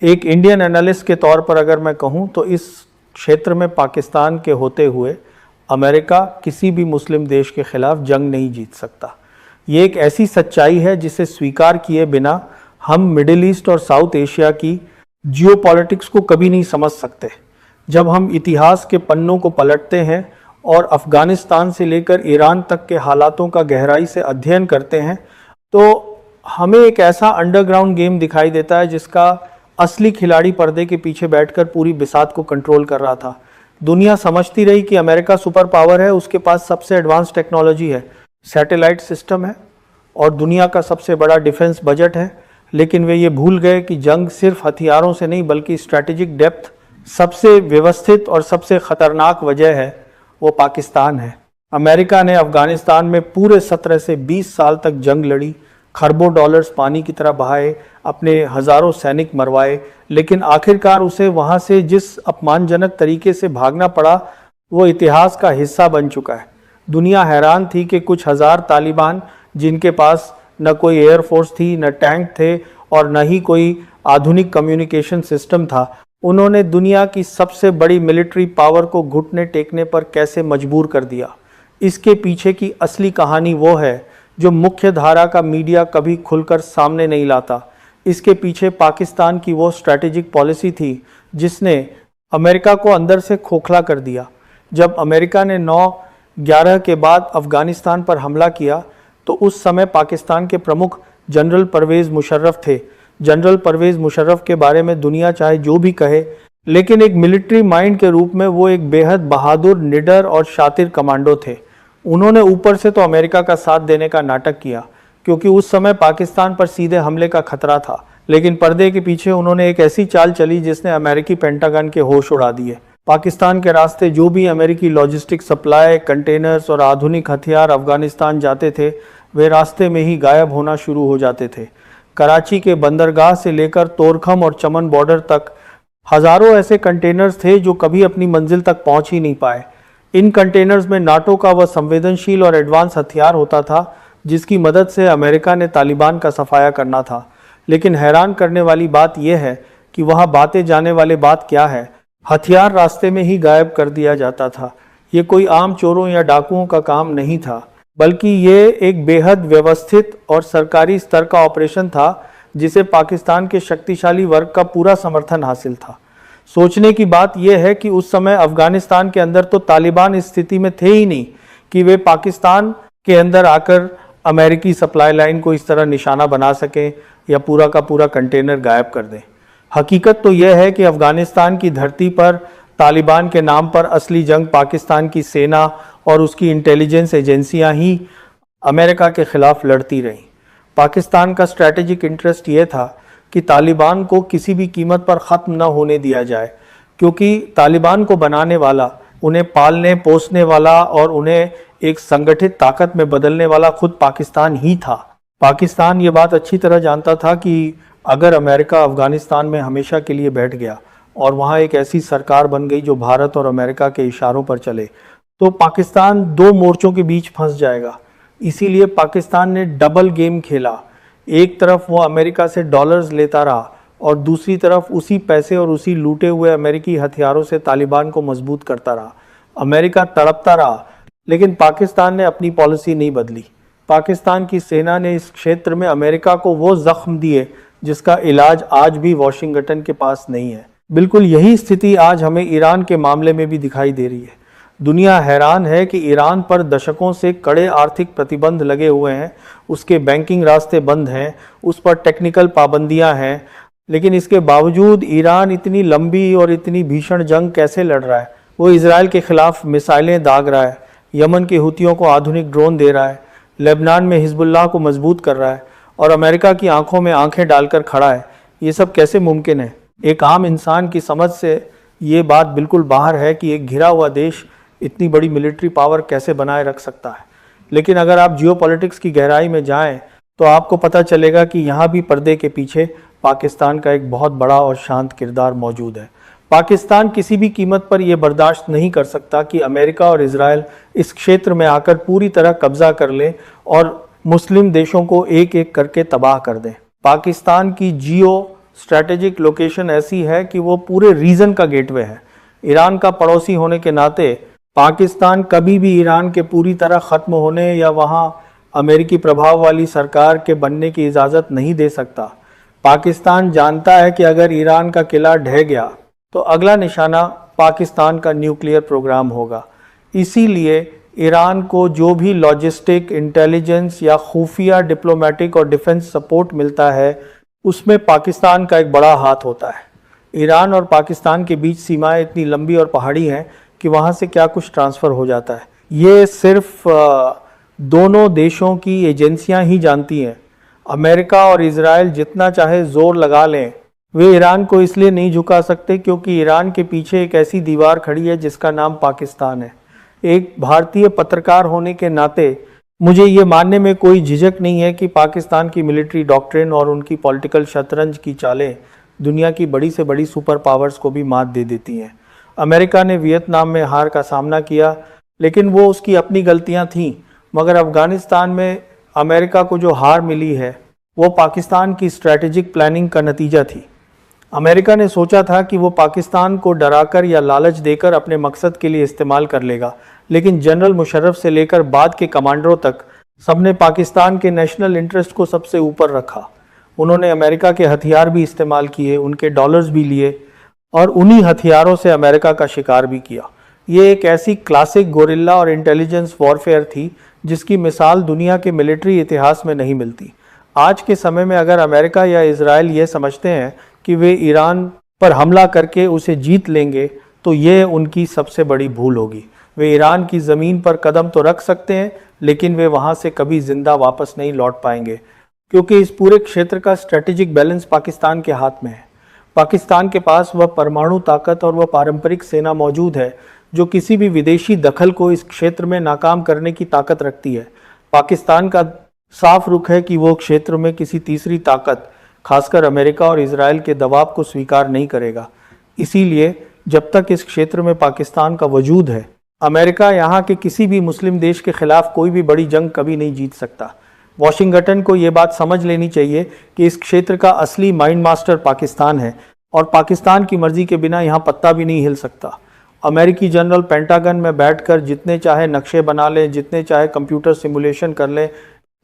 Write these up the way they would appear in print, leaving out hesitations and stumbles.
एक Indian analyst के तौर पर अगर मैं कहूं तो इस क्षेत्र में पाकिस्तान के होते हुए अमेरिका किसी भी मुस्लिम देश के खिलाफ जंग नहीं जीत सकता। ये एक ऐसी सच्चाई है जिसे स्वीकार किए बिना हम मिडिल ईस्ट और साउथ एशिया की जियोपॉलिटिक्स को कभी नहीं समझ सकते। जब हम इतिहास के पन्नों को पलटते हैं और अफ़गानिस्तान से लेकर ईरान तक के हालातों का गहराई से अध्ययन करते हैं तो हमें एक ऐसा अंडरग्राउंड गेम दिखाई देता है जिसका असली खिलाड़ी पर्दे के पीछे बैठकर पूरी बिसात को कंट्रोल कर रहा था। दुनिया समझती रही कि अमेरिका सुपर पावर है, उसके पास सबसे एडवांस टेक्नोलॉजी है, सैटेलाइट सिस्टम है और दुनिया का सबसे बड़ा डिफेंस बजट है, लेकिन वे ये भूल गए कि जंग सिर्फ हथियारों से नहीं बल्कि स्ट्रैटेजिक डेप्थ, सबसे व्यवस्थित और सबसे खतरनाक वजह है वो पाकिस्तान है। अमेरिका ने अफगानिस्तान में पूरे 17 से 20 साल तक जंग लड़ी, खरबों डॉलर्स पानी की तरह बहाए, अपने हजारों सैनिक मरवाए, लेकिन आखिरकार उसे वहां से जिस अपमानजनक तरीके से भागना पड़ा वो इतिहास का हिस्सा बन चुका है। दुनिया हैरान थी कि कुछ हजार तालिबान जिनके पास न कोई एयरफोर्स थी, न टैंक थे और न ही कोई आधुनिक कम्युनिकेशन सिस्टम था, उन्होंने दुनिया की सबसे बड़ी मिलिट्री पावर को घुटने टेकने पर कैसे मजबूर कर दिया। इसके पीछे की असली कहानी वो है जो मुख्य धारा का मीडिया कभी खुलकर सामने नहीं लाता। इसके पीछे पाकिस्तान की वो स्ट्रैटेजिक पॉलिसी थी जिसने अमेरिका को अंदर से खोखला कर दिया। जब अमेरिका ने 9/11 के बाद अफगानिस्तान पर हमला किया तो उस समय पाकिस्तान के प्रमुख जनरल परवेज़ मुशर्रफ थे। जनरल परवेज़ मुशर्रफ के बारे में दुनिया चाहे जो भी कहे, लेकिन एक मिलिट्री माइंड के रूप में वो एक बेहद बहादुर, निडर और शातिर कमांडो थे। उन्होंने ऊपर से तो अमेरिका का साथ देने का नाटक किया क्योंकि उस समय पाकिस्तान पर सीधे हमले का खतरा था, लेकिन पर्दे के पीछे उन्होंने एक ऐसी चाल चली जिसने अमेरिकी पेंटागन के होश उड़ा दिए। पाकिस्तान के रास्ते जो भी अमेरिकी लॉजिस्टिक सप्लाई, कंटेनर्स और आधुनिक हथियार अफगानिस्तान जाते थे वे रास्ते में ही गायब होना शुरू हो जाते थे। कराची के बंदरगाह से लेकर तोरखम और चमन बॉर्डर तक हजारों ऐसे कंटेनर्स थे जो कभी अपनी मंजिल तक पहुंच ही नहीं पाए। इन कंटेनर्स में नाटो का वह संवेदनशील और एडवांस हथियार होता था जिसकी मदद से अमेरिका ने तालिबान का सफाया करना था। लेकिन हैरान करने वाली बात यह है कि वहां बातें जाने वाली बात क्या है, हथियार रास्ते में ही गायब कर दिया जाता था। ये कोई आम चोरों या डाकुओं का काम नहीं था, बल्कि ये एक बेहद व्यवस्थित और सरकारी स्तर का ऑपरेशन था जिसे पाकिस्तान के शक्तिशाली वर्ग का पूरा समर्थन हासिल था। सोचने की बात यह है कि उस समय अफगानिस्तान के अंदर तो तालिबान इस स्थिति में थे ही नहीं कि वे पाकिस्तान के अंदर आकर अमेरिकी सप्लाई लाइन को इस तरह निशाना बना सकें या पूरा का पूरा कंटेनर गायब कर दें। हकीकत तो यह है कि अफगानिस्तान की धरती पर तालिबान के नाम पर असली जंग पाकिस्तान की सेना और उसकी इंटेलिजेंस एजेंसियां ही अमेरिका के खिलाफ लड़ती रहीं। पाकिस्तान का स्ट्रैटेजिक इंटरेस्ट ये था कि तालिबान को किसी भी कीमत पर ख़त्म न होने दिया जाए, क्योंकि तालिबान को बनाने वाला, उन्हें पालने पोसने वाला और उन्हें एक संगठित ताकत में बदलने वाला खुद पाकिस्तान ही था। पाकिस्तान ये बात अच्छी तरह जानता था कि अगर अमेरिका अफगानिस्तान में हमेशा के लिए बैठ गया और वहाँ एक ऐसी सरकार बन गई जो भारत और अमेरिका के इशारों पर चले तो पाकिस्तान दो मोर्चों के बीच फंस जाएगा। इसीलिए पाकिस्तान ने डबल गेम खेला। एक तरफ वो अमेरिका से डॉलर्स लेता रहा और दूसरी तरफ उसी पैसे और उसी लूटे हुए अमेरिकी हथियारों से तालिबान को मजबूत करता रहा। अमेरिका तड़पता रहा, लेकिन पाकिस्तान ने अपनी पॉलिसी नहीं बदली। पाकिस्तान की सेना ने इस क्षेत्र में अमेरिका को वो जख्म दिए जिसका इलाज आज भी वॉशिंगटन के पास नहीं है। बिल्कुल यही स्थिति आज हमें ईरान के मामले में भी दिखाई दे रही है। दुनिया हैरान है कि ईरान पर दशकों से कड़े आर्थिक प्रतिबंध लगे हुए हैं, उसके बैंकिंग रास्ते बंद हैं, उस पर टेक्निकल पाबंदियां हैं, लेकिन इसके बावजूद ईरान इतनी लंबी और इतनी भीषण जंग कैसे लड़ रहा है। वो इजराइल के खिलाफ मिसाइलें दाग रहा है, यमन के हुतियों को आधुनिक ड्रोन दे रहा है, लेबनान में हिजबुल्लाह को मजबूत कर रहा है और अमेरिका की आंखों में आंखें डालकर खड़ा है। ये सब कैसे मुमकिन है? एक आम इंसान की समझ से ये बात बिल्कुल बाहर है कि एक घिरा हुआ देश इतनी बड़ी मिलिट्री पावर कैसे बनाए रख सकता है। लेकिन अगर आप जियोपॉलिटिक्स की गहराई में जाएं तो आपको पता चलेगा कि यहाँ भी पर्दे के पीछे पाकिस्तान का एक बहुत बड़ा और शांत किरदार मौजूद है। पाकिस्तान किसी भी कीमत पर यह बर्दाश्त नहीं कर सकता कि अमेरिका और इजराइल इस क्षेत्र में आकर पूरी तरह कब्जा कर लें और मुस्लिम देशों को एक एक करके तबाह कर दें। पाकिस्तान की जियो स्ट्रैटेजिक लोकेशन ऐसी है कि वो पूरे रीजन का गेटवे है। ईरान का पड़ोसी होने के नाते पाकिस्तान कभी भी ईरान के पूरी तरह ख़त्म होने या वहाँ अमेरिकी प्रभाव वाली सरकार के बनने की इजाज़त नहीं दे सकता। पाकिस्तान जानता है कि अगर ईरान का किला ढह गया तो अगला निशाना पाकिस्तान का न्यूक्लियर प्रोग्राम होगा। इसीलिए ईरान को जो भी लॉजिस्टिक, इंटेलिजेंस या खुफिया, डिप्लोमेटिक और डिफेंस सपोर्ट मिलता है उसमें पाकिस्तान का एक बड़ा हाथ होता है। ईरान और पाकिस्तान के बीच सीमाएं इतनी लंबी और पहाड़ी हैं कि वहाँ से क्या कुछ ट्रांसफ़र हो जाता है ये सिर्फ दोनों देशों की एजेंसियां ही जानती हैं। अमेरिका और इजराइल जितना चाहे ज़ोर लगा लें, वे ईरान को इसलिए नहीं झुका सकते क्योंकि ईरान के पीछे एक ऐसी दीवार खड़ी है जिसका नाम पाकिस्तान है। एक भारतीय पत्रकार होने के नाते मुझे ये मानने में कोई झिझक नहीं है कि पाकिस्तान की मिलिट्री डॉक्ट्रिन और उनकी पॉलिटिकल शतरंज की चालें दुनिया की बड़ी से बड़ी सुपर पावर्स को भी मात दे देती हैं। अमेरिका ने वियतनाम में हार का सामना किया, लेकिन वो उसकी अपनी गलतियां थीं, मगर अफ़गानिस्तान में अमेरिका को जो हार मिली है वो पाकिस्तान की स्ट्रैटेजिक प्लानिंग का नतीजा थी। अमेरिका ने सोचा था कि वो पाकिस्तान को डराकर या लालच देकर अपने मकसद के लिए इस्तेमाल कर लेगा, लेकिन जनरल मुशर्रफ से लेकर बाद के कमांडरों तक सबने पाकिस्तान के नेशनल इंटरेस्ट को सबसे ऊपर रखा। उन्होंने अमेरिका के हथियार भी इस्तेमाल किए, उनके डॉलर्स भी लिए और उन्हीं हथियारों से अमेरिका का शिकार भी किया। ये एक ऐसी क्लासिक गोरिल्ला और इंटेलिजेंस वॉरफेयर थी जिसकी मिसाल दुनिया के मिलिट्री इतिहास में नहीं मिलती। आज के समय में अगर अमेरिका या इजराइल ये समझते हैं कि वे ईरान पर हमला करके उसे जीत लेंगे तो ये उनकी सबसे बड़ी भूल होगी। वे ईरान की ज़मीन पर कदम तो रख सकते हैं, लेकिन वे वहाँ से कभी जिंदा वापस नहीं लौट पाएंगे, क्योंकि इस पूरे क्षेत्र का स्ट्रेटेजिक बैलेंस पाकिस्तान के हाथ में है। पाकिस्तान के पास वह परमाणु ताकत और वह पारंपरिक सेना मौजूद है जो किसी भी विदेशी दखल को इस क्षेत्र में नाकाम करने की ताकत रखती है। पाकिस्तान का साफ रुख है कि वो क्षेत्र में किसी तीसरी ताकत, खासकर अमेरिका और इजराइल के दबाव को स्वीकार नहीं करेगा। इसीलिए जब तक इस क्षेत्र में पाकिस्तान का वजूद है, अमेरिका यहाँ के किसी भी मुस्लिम देश के खिलाफ कोई भी बड़ी जंग कभी नहीं जीत सकता। वॉशिंगटन को ये बात समझ लेनी चाहिए कि इस क्षेत्र का असली माइंड मास्टर पाकिस्तान है और पाकिस्तान की मर्जी के बिना यहाँ पत्ता भी नहीं हिल सकता। अमेरिकी जनरल पेंटागन में बैठकर जितने चाहे नक्शे बना लें, जितने चाहे कंप्यूटर सिमुलेशन कर लें,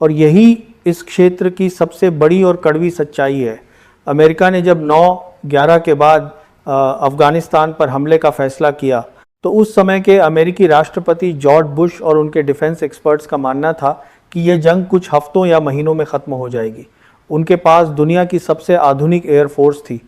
और यही इस क्षेत्र की सबसे बड़ी और कड़वी सच्चाई है। अमेरिका ने जब 9/11 के बाद अफ़गानिस्तान पर हमले का फैसला किया तो उस समय के अमेरिकी राष्ट्रपति जॉर्ज बुश और उनके डिफेंस एक्सपर्ट्स का मानना था कि यह जंग कुछ हफ्तों या महीनों में ख़त्म हो जाएगी। उनके पास दुनिया की सबसे आधुनिक एयरफोर्स थी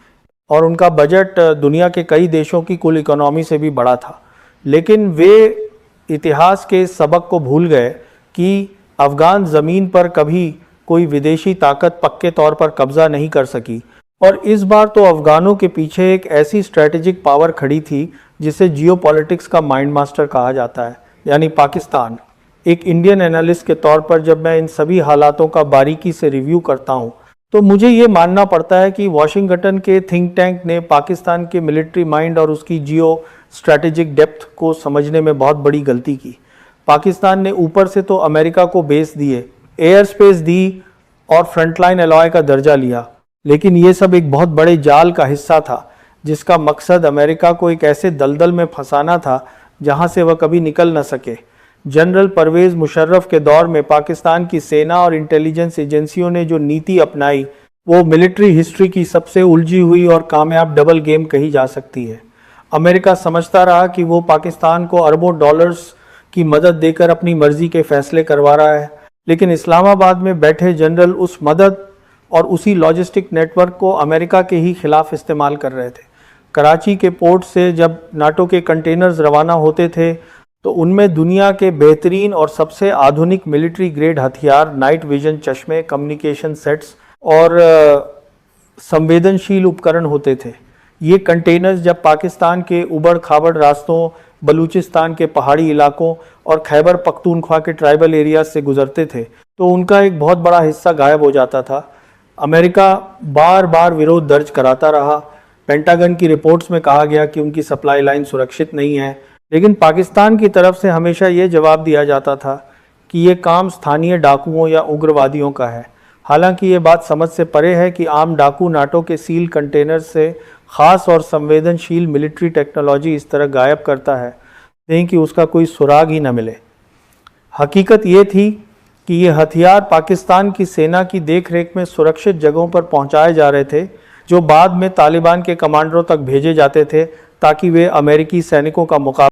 और उनका बजट दुनिया के कई देशों की कुल इकोनॉमी से भी बड़ा था। लेकिन वे इतिहास के सबक को भूल गए कि अफ़गान ज़मीन पर कभी कोई विदेशी ताकत पक्के तौर पर कब्ज़ा नहीं कर सकी, और इस बार तो अफ़गानों के पीछे एक ऐसी स्ट्रैटेजिक पावर खड़ी थी जिसे जियोपॉलिटिक्स का माइंड मास्टर कहा जाता है, यानी पाकिस्तान। एक इंडियन एनालिस्ट के तौर पर जब मैं इन सभी हालातों का बारीकी से रिव्यू करता हूँ तो मुझे ये मानना पड़ता है कि वॉशिंगटन के थिंक टैंक ने पाकिस्तान के मिलिट्री माइंड और उसकी जियो स्ट्रैटेजिक डेप्थ को समझने में बहुत बड़ी गलती की। पाकिस्तान ने ऊपर से तो अमेरिका को बेस दिए, एयर स्पेस दी और फ्रंटलाइन एलॉय का दर्जा लिया, लेकिन ये सब एक बहुत बड़े जाल का हिस्सा था जिसका मकसद अमेरिका को एक ऐसे दलदल में फंसाना था जहां से वह कभी निकल न सके। जनरल परवेज़ मुशर्रफ के दौर में पाकिस्तान की सेना और इंटेलिजेंस एजेंसियों ने जो नीति अपनाई वो मिलिट्री हिस्ट्री की सबसे उलझी हुई और कामयाब डबल गेम कही जा सकती है। अमेरिका समझता रहा कि वो पाकिस्तान को अरबों डॉलर्स की मदद देकर अपनी मर्जी के फैसले करवा रहा है, लेकिन इस्लामाबाद में बैठे जनरल उस मदद और उसी लॉजिस्टिक नेटवर्क को अमेरिका के ही खिलाफ इस्तेमाल कर रहे थे। कराची के पोर्ट से जब नाटो के कंटेनर्स रवाना होते थे तो उनमें दुनिया के बेहतरीन और सबसे आधुनिक मिलिट्री ग्रेड हथियार, नाइट विजन चश्मे, कम्युनिकेशन सेट्स और संवेदनशील उपकरण होते थे। ये कंटेनर्स जब पाकिस्तान के उबड़ खाबड़ रास्तों, बलूचिस्तान के पहाड़ी इलाकों और खैबर पख्तूनख्वा के ट्राइबल एरिया से गुजरते थे तो उनका एक बहुत बड़ा हिस्सा गायब हो जाता था। अमेरिका बार बार विरोध दर्ज कराता रहा। पेंटागन की रिपोर्ट्स में कहा गया कि उनकी सप्लाई लाइन सुरक्षित नहीं है, लेकिन पाकिस्तान की तरफ से हमेशा ये जवाब दिया जाता था कि ये काम स्थानीय डाकुओं या उग्रवादियों का है। हालांकि ये बात समझ से परे है कि आम डाकू नाटो के सील कंटेनर से खास और संवेदनशील मिलिट्री टेक्नोलॉजी इस तरह गायब करता है नहीं कि उसका कोई सुराग ही न मिले। हकीकत ये थी कि ये हथियार पाकिस्तान की सेना की देखरेख में सुरक्षित जगहों पर पहुंचाए जा रहे थे, जो बाद में तालिबान के कमांडरों तक भेजे जाते थे ताकि वे अमेरिकी सैनिकों का मुकाबला